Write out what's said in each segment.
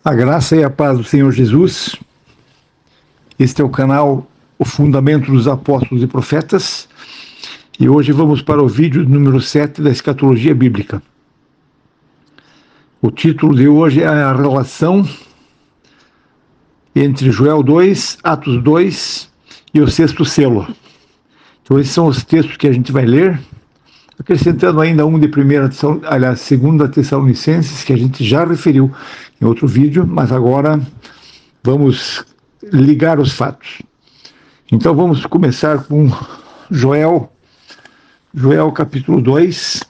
A graça e a paz do Senhor Jesus. Este é o canal O Fundamento dos Apóstolos e Profetas. E hoje vamos para o vídeo número 7 da Escatologia Bíblica. O título de hoje é a relação entre Joel 2, Atos 2 e o sexto selo. Então esses são os textos que a gente vai ler, acrescentando ainda um de 2 Tessalonicenses, que a gente já referiu em outro vídeo, mas agora vamos ligar os fatos. Então vamos começar com Joel capítulo 2,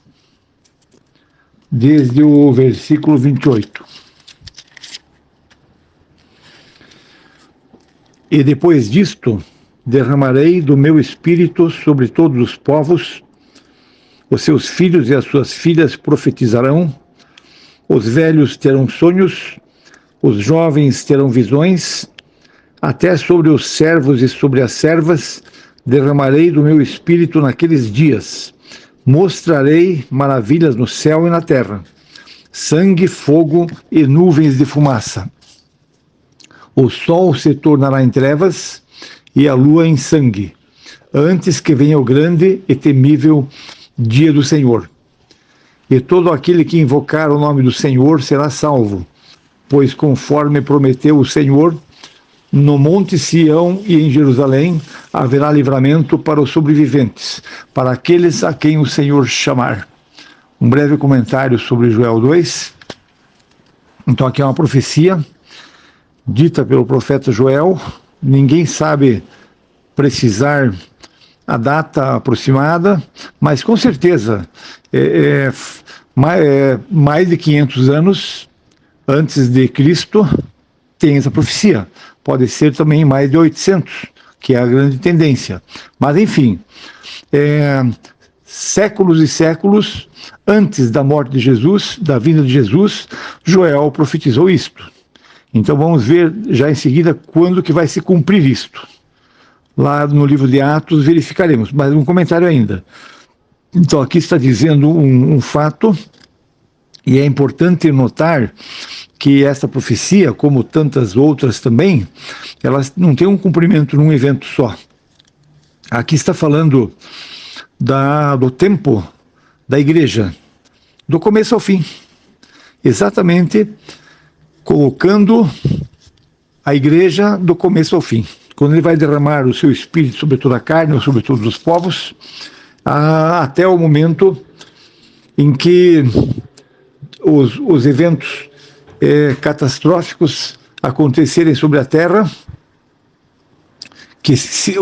desde o versículo 28. E depois disto, derramarei do meu espírito sobre todos os povos, os seus filhos e as suas filhas profetizarão, os velhos terão sonhos, os jovens terão visões, até sobre os servos e sobre as servas derramarei do meu espírito naqueles dias. Mostrarei maravilhas no céu e na terra, sangue, fogo e nuvens de fumaça. O sol se tornará em trevas e a lua em sangue, antes que venha o grande e temível dia do Senhor. E todo aquele que invocar o nome do Senhor será salvo, pois conforme prometeu o Senhor, no Monte Sião e em Jerusalém haverá livramento para os sobreviventes, para aqueles a quem o Senhor chamar. Um breve comentário sobre Joel 2. Então aqui é uma profecia dita pelo profeta Joel. Ninguém sabe precisar a data aproximada, mas com certeza mais de 500 anos antes de Cristo tem essa profecia. Pode ser também mais de 800, que é a grande tendência. Mas enfim, séculos e séculos antes da morte de Jesus, da vinda de Jesus, Joel profetizou isto. Então vamos ver já em seguida quando que vai se cumprir isto. Lá no livro de Atos verificaremos, mas um comentário ainda. Então aqui está dizendo um fato, e é importante notar que essa profecia, como tantas outras também, elas não têm um cumprimento num evento só. Aqui está falando do tempo da igreja, do começo ao fim, exatamente colocando a igreja do começo ao fim. Quando ele vai derramar o seu espírito sobre toda a carne, ou sobre todos os povos, até o momento em que os eventos catastróficos acontecerem sobre a terra,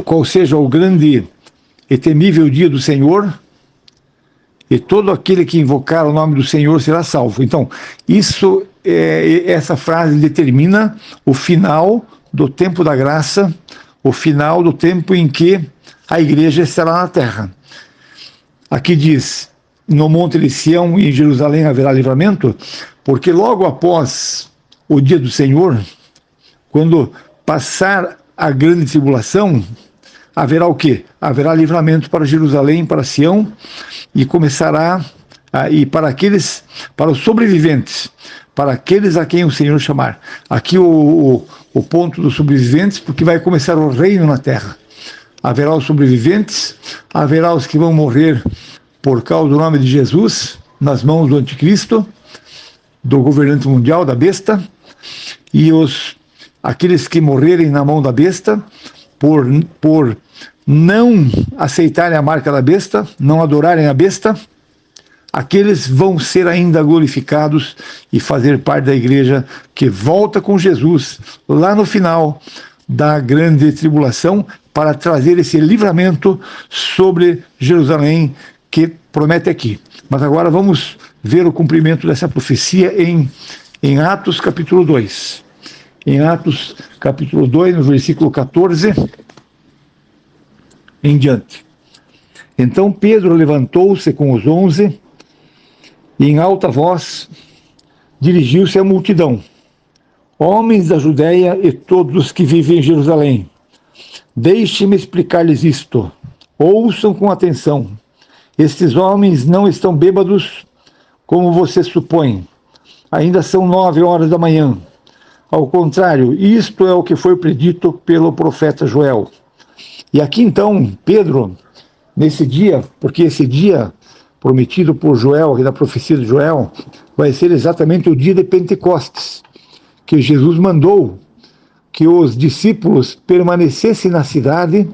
qual seja o grande e temível dia do Senhor, e todo aquele que invocar o nome do Senhor será salvo. Então, essa frase determina o final do tempo da graça, o final do tempo em que a igreja estará na terra. Aqui diz, no Monte de Sião e em Jerusalém haverá livramento, porque logo após o dia do Senhor, quando passar a grande tribulação, haverá o quê? Haverá livramento para Jerusalém, para Sião, e começará, e para os sobreviventes, para aqueles a quem o Senhor chamar. Aqui o ponto dos sobreviventes, porque vai começar o reino na terra. Haverá os sobreviventes, haverá os que vão morrer por causa do nome de Jesus, nas mãos do anticristo, do governante mundial, da besta, e aqueles que morrerem na mão da besta, por não aceitarem a marca da besta, não adorarem a besta, aqueles vão ser ainda glorificados e fazer parte da igreja que volta com Jesus lá no final da grande tribulação para trazer esse livramento sobre Jerusalém que promete aqui. Mas agora vamos ver o cumprimento dessa profecia em Atos capítulo 2. Em Atos capítulo 2, no versículo 14 em diante. Então Pedro levantou-se com os 11 e em alta voz dirigiu-se à multidão. Homens da Judéia e todos os que vivem em Jerusalém, deixe-me explicar-lhes isto. Ouçam com atenção. Estes homens não estão bêbados, como você supõe. Ainda são 9 horas da manhã. Ao contrário, isto é o que foi predito pelo profeta Joel. E aqui então, Pedro, nesse dia, porque esse dia prometido por Joel, aqui da profecia de Joel, vai ser exatamente o dia de Pentecostes, que Jesus mandou que os discípulos permanecessem na cidade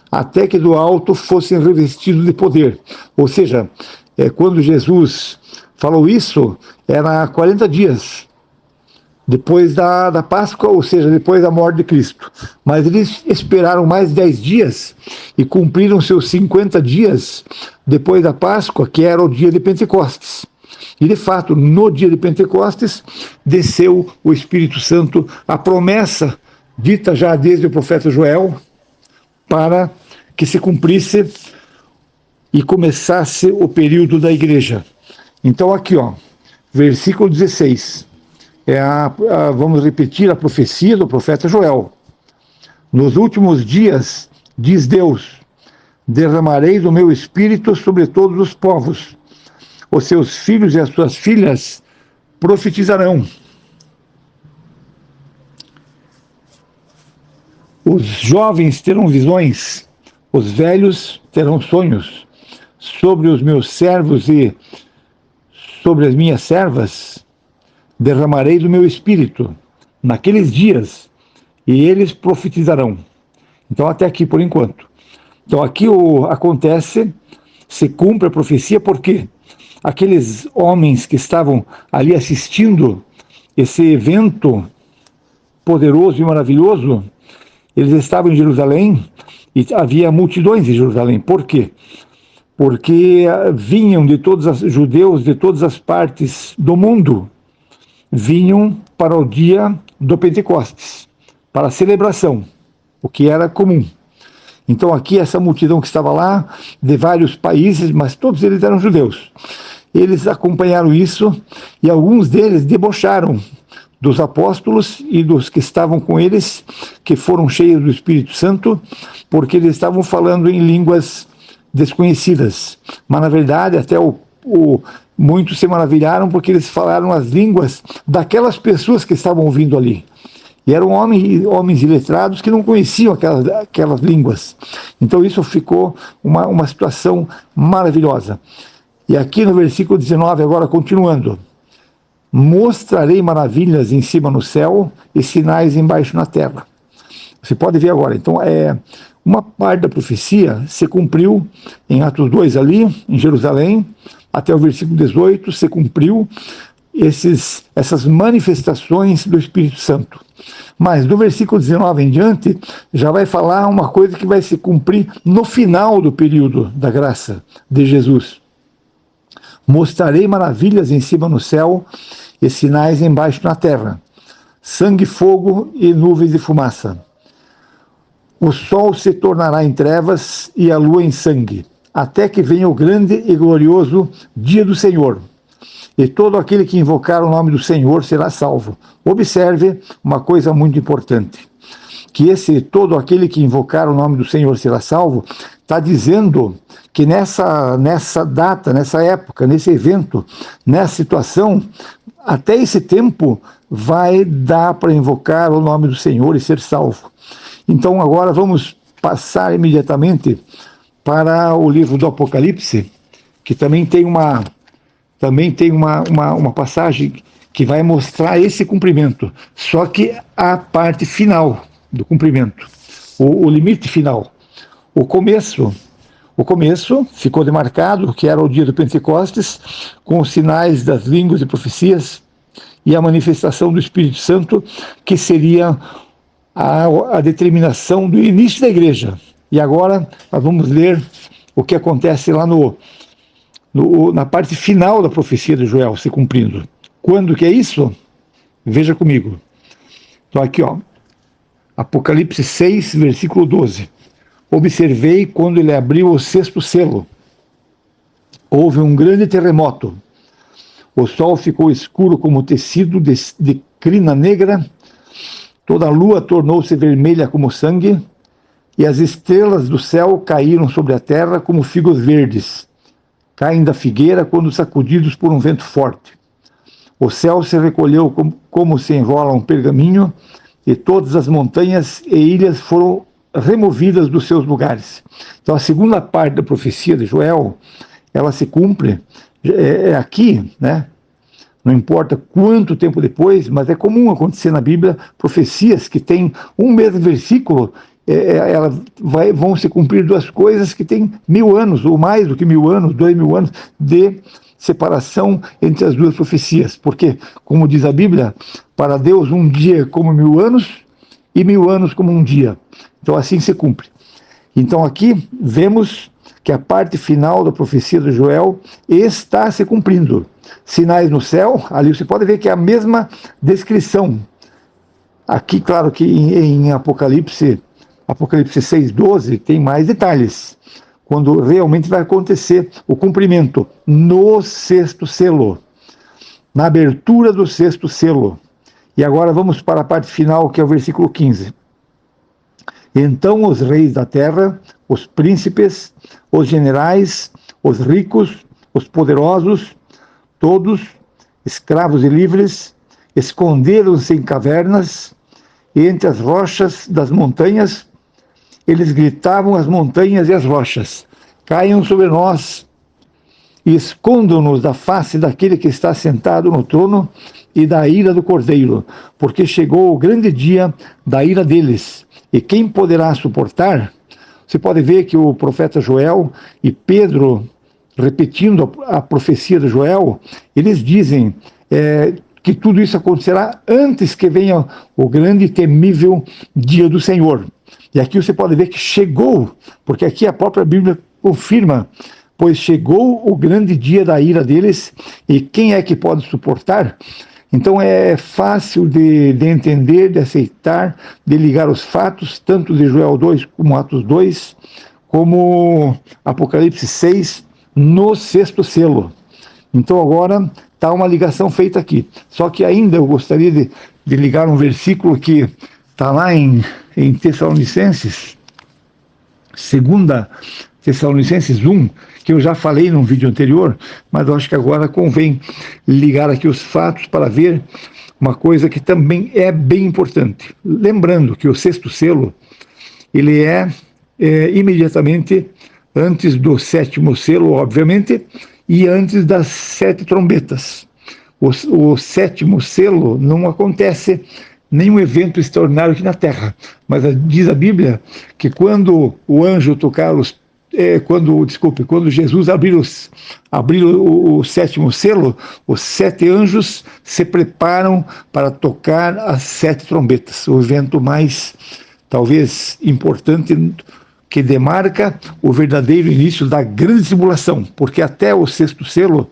até que do alto fossem revestidos de poder. Ou seja, quando Jesus falou isso, era 40 dias depois da Páscoa, ou seja, depois da morte de Cristo. Mas eles esperaram mais 10 dias e cumpriram seus 50 dias depois da Páscoa, que era o dia de Pentecostes. E, de fato, no dia de Pentecostes, desceu o Espírito Santo, a promessa dita já desde o profeta Joel, para que se cumprisse e começasse o período da igreja. Então, aqui, versículo 16. Vamos repetir a profecia do profeta Joel. Nos últimos dias, diz Deus, derramarei do meu espírito sobre todos os povos. Os seus filhos e as suas filhas profetizarão. Os jovens terão visões, os velhos terão sonhos. Sobre os meus servos e sobre as minhas servas derramarei do meu espírito naqueles dias, e eles profetizarão. Então, até aqui por enquanto. Então, aqui acontece, se cumpre a profecia, porque aqueles homens que estavam ali assistindo esse evento poderoso e maravilhoso, eles estavam em Jerusalém e havia multidões em Jerusalém. Por quê? Porque vinham judeus de todas as partes do mundo, vinham para o dia do Pentecostes, para a celebração, o que era comum. Então aqui essa multidão que estava lá, de vários países, mas todos eles eram judeus. Eles acompanharam isso e alguns deles debocharam dos apóstolos e dos que estavam com eles, que foram cheios do Espírito Santo, porque eles estavam falando em línguas desconhecidas. Mas na verdade até muitos se maravilharam porque eles falaram as línguas daquelas pessoas que estavam ouvindo ali. E eram homens iletrados que não conheciam aquelas línguas. Então isso ficou uma situação maravilhosa. E aqui no versículo 19, agora continuando. Mostrarei maravilhas em cima no céu e sinais embaixo na terra. Você pode ver agora. Então, uma parte da profecia se cumpriu em Atos 2 ali, em Jerusalém, até o versículo 18, se cumpriu essas manifestações do Espírito Santo. Mas do versículo 19 em diante, já vai falar uma coisa que vai se cumprir no final do período da graça de Jesus. Mostrarei maravilhas em cima no céu e sinais embaixo na terra, sangue, fogo e nuvens de fumaça. O sol se tornará em trevas e a lua em sangue, até que venha o grande e glorioso dia do Senhor. E todo aquele que invocar o nome do Senhor será salvo. Observe uma coisa muito importante, que todo aquele que invocar o nome do Senhor será salvo, está dizendo que nessa data, nessa época, nesse evento, nessa situação, até esse tempo vai dar para invocar o nome do Senhor e ser salvo. Então agora vamos passar imediatamente para o livro do Apocalipse, que também tem uma passagem que vai mostrar esse cumprimento, só que a parte final do cumprimento, o limite final. O começo ficou demarcado, que era o dia do Pentecostes, com os sinais das línguas e profecias e a manifestação do Espírito Santo, que seria a determinação do início da igreja. E agora nós vamos ler o que acontece lá na parte final da profecia de Joel se cumprindo. Quando que é isso? Veja comigo. Então aqui, Apocalipse 6, versículo 12. Observei quando ele abriu o sexto selo. Houve um grande terremoto. O sol ficou escuro como tecido de crina negra, toda a lua tornou-se vermelha como sangue, e as estrelas do céu caíram sobre a terra como figos verdes, caem da figueira quando sacudidos por um vento forte. O céu se recolheu como se enrola um pergaminho, e todas as montanhas e ilhas foram removidas dos seus lugares. Então, a segunda parte da profecia de Joel, ela se cumpre aqui, né? Não importa quanto tempo depois, mas é comum acontecer na Bíblia profecias que têm um mesmo versículo, vão se cumprir duas coisas que têm 1000 anos, ou mais do que 1000 anos, 2000 anos de separação entre as duas profecias. Porque, como diz a Bíblia, para Deus um dia é como 1000 anos e 1000 anos como um dia. Então assim se cumpre. Então aqui vemos que a parte final da profecia de Joel está se cumprindo. Sinais no céu, ali você pode ver que é a mesma descrição. Aqui, claro que em Apocalipse 6:12 tem mais detalhes, quando realmente vai acontecer o cumprimento no sexto selo, na abertura do sexto selo. E agora vamos para a parte final, que é o versículo 15. Então os reis da terra, os príncipes, os generais, os ricos, os poderosos, todos, escravos e livres, esconderam-se em cavernas e entre as rochas das montanhas. Eles gritavam às montanhas e às rochas: caiam sobre nós e escondam-nos da face daquele que está sentado no trono e da ira do Cordeiro, porque chegou o grande dia da ira deles. E quem poderá suportar? Você pode ver que o profeta Joel e Pedro, repetindo a profecia de Joel, eles dizem que tudo isso acontecerá antes que venha o grande e temível dia do Senhor. E aqui você pode ver que chegou, porque aqui a própria Bíblia confirma: pois chegou o grande dia da ira deles, e quem é que pode suportar? Então é fácil de entender, de aceitar, de ligar os fatos, tanto de Joel 2 como Atos 2, como Apocalipse 6, no sexto selo. Então agora está uma ligação feita aqui. Só que ainda eu gostaria de ligar um versículo que está lá em Tessalonicenses, 2 Tessalonicenses 1, que eu já falei num vídeo anterior, mas eu acho que agora convém ligar aqui os fatos para ver uma coisa que também é bem importante. Lembrando que o sexto selo, ele é imediatamente antes do sétimo selo, obviamente, e antes das 7 trombetas. O sétimo selo não acontece nenhum evento extraordinário aqui na Terra, mas diz a Bíblia que quando o anjo tocar quando Jesus abriu o sétimo selo, os 7 anjos se preparam para tocar as 7 trombetas, o evento mais, talvez, importante, que demarca o verdadeiro início da grande tribulação, porque até o sexto selo,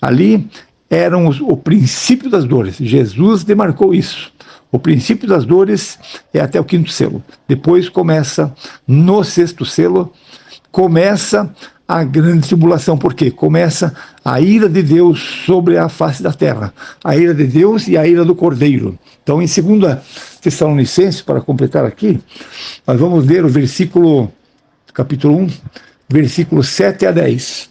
ali, eram o princípio das dores. Jesus demarcou isso. O princípio das dores é até o 5º selo. Depois começa, no sexto selo, começa a grande tribulação. Por quê? Começa a ira de Deus sobre a face da terra. A ira de Deus e a ira do Cordeiro. Então, em 2 Tessalonicenses, para completar aqui, nós vamos ler o versículo, capítulo 1, versículo 7 a 10,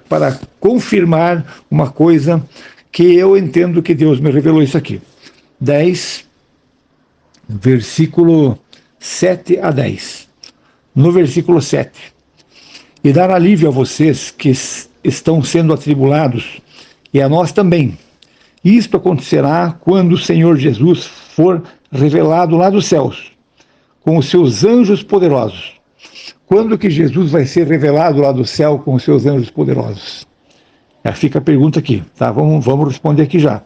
para confirmar uma coisa que eu entendo que Deus me revelou isso aqui. 10, versículo 7 a 10. No versículo 7. E dar alívio a vocês que estão sendo atribulados, e a nós também. Isto acontecerá quando o Senhor Jesus for revelado lá dos céus, com os seus anjos poderosos. Quando que Jesus vai ser revelado lá do céu com os seus anjos poderosos? Fica a pergunta aqui, tá? Vamos responder aqui já.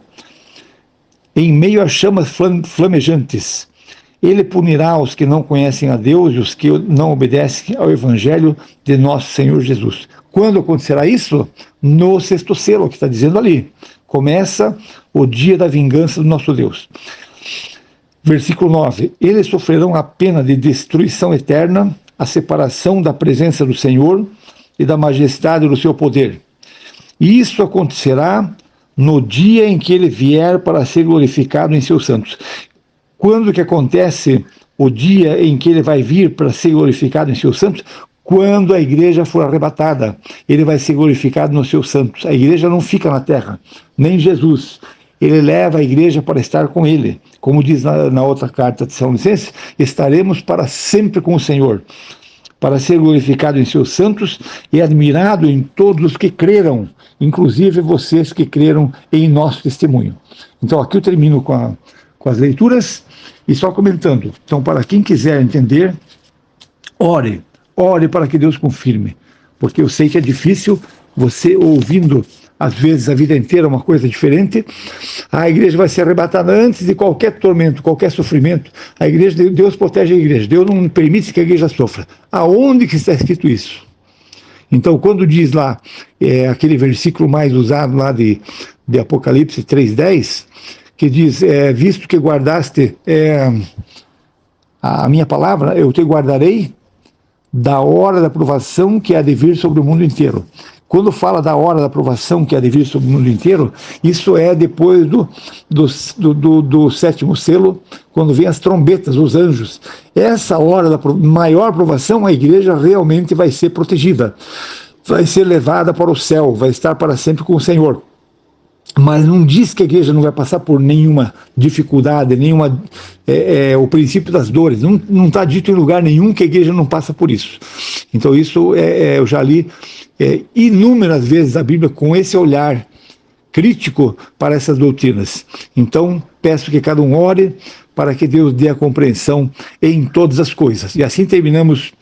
Em meio a chamas flamejantes, ele punirá os que não conhecem a Deus e os que não obedecem ao Evangelho de nosso Senhor Jesus. Quando acontecerá isso? No sexto selo, que está dizendo ali. Começa o dia da vingança do nosso Deus. Versículo 9. Eles sofrerão a pena de destruição eterna, a separação da presença do Senhor e da majestade do seu poder. E isso acontecerá no dia em que ele vier para ser glorificado em seus santos. Quando que acontece o dia em que ele vai vir para ser glorificado em seus santos? Quando a igreja for arrebatada, ele vai ser glorificado nos seus santos. A igreja não fica na terra, nem Jesus. ele leva a igreja para estar com ele. Como diz na outra carta de Tessalonicenses, estaremos para sempre com o Senhor, para ser glorificado em seus santos e admirado em todos os que creram, inclusive vocês que creram em nosso testemunho. Então aqui eu termino com as leituras e só comentando. Então, para quem quiser entender, ore para que Deus confirme, porque eu sei que é difícil você ouvindo às vezes a vida inteira uma coisa diferente. A igreja vai ser arrebatada antes de qualquer tormento, qualquer sofrimento. A igreja, Deus protege a igreja, Deus não permite que a igreja sofra. Aonde que está escrito isso? Então, quando diz lá, aquele versículo mais usado lá de Apocalipse 3:10, que diz, visto que guardaste a minha palavra, eu te guardarei da hora da provação que há de vir sobre o mundo inteiro. Quando fala da hora da provação que há de vir sobre o mundo inteiro, isso é depois do sétimo selo, quando vem as trombetas, os anjos. Essa hora da maior provação, a igreja realmente vai ser protegida, vai ser levada para o céu, vai estar para sempre com o Senhor. Mas não diz que a igreja não vai passar por nenhuma dificuldade, o princípio das dores. Não está dito em lugar nenhum que a igreja não passa por isso. Então isso eu já li inúmeras vezes a Bíblia com esse olhar crítico para essas doutrinas. Então peço que cada um ore para que Deus dê a compreensão em todas as coisas. E assim terminamos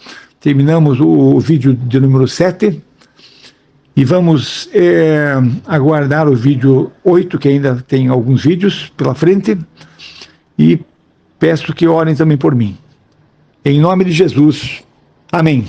o vídeo de número 7. E vamos aguardar o vídeo 8, que ainda tem alguns vídeos pela frente. E peço que orem também por mim. Em nome de Jesus. Amém.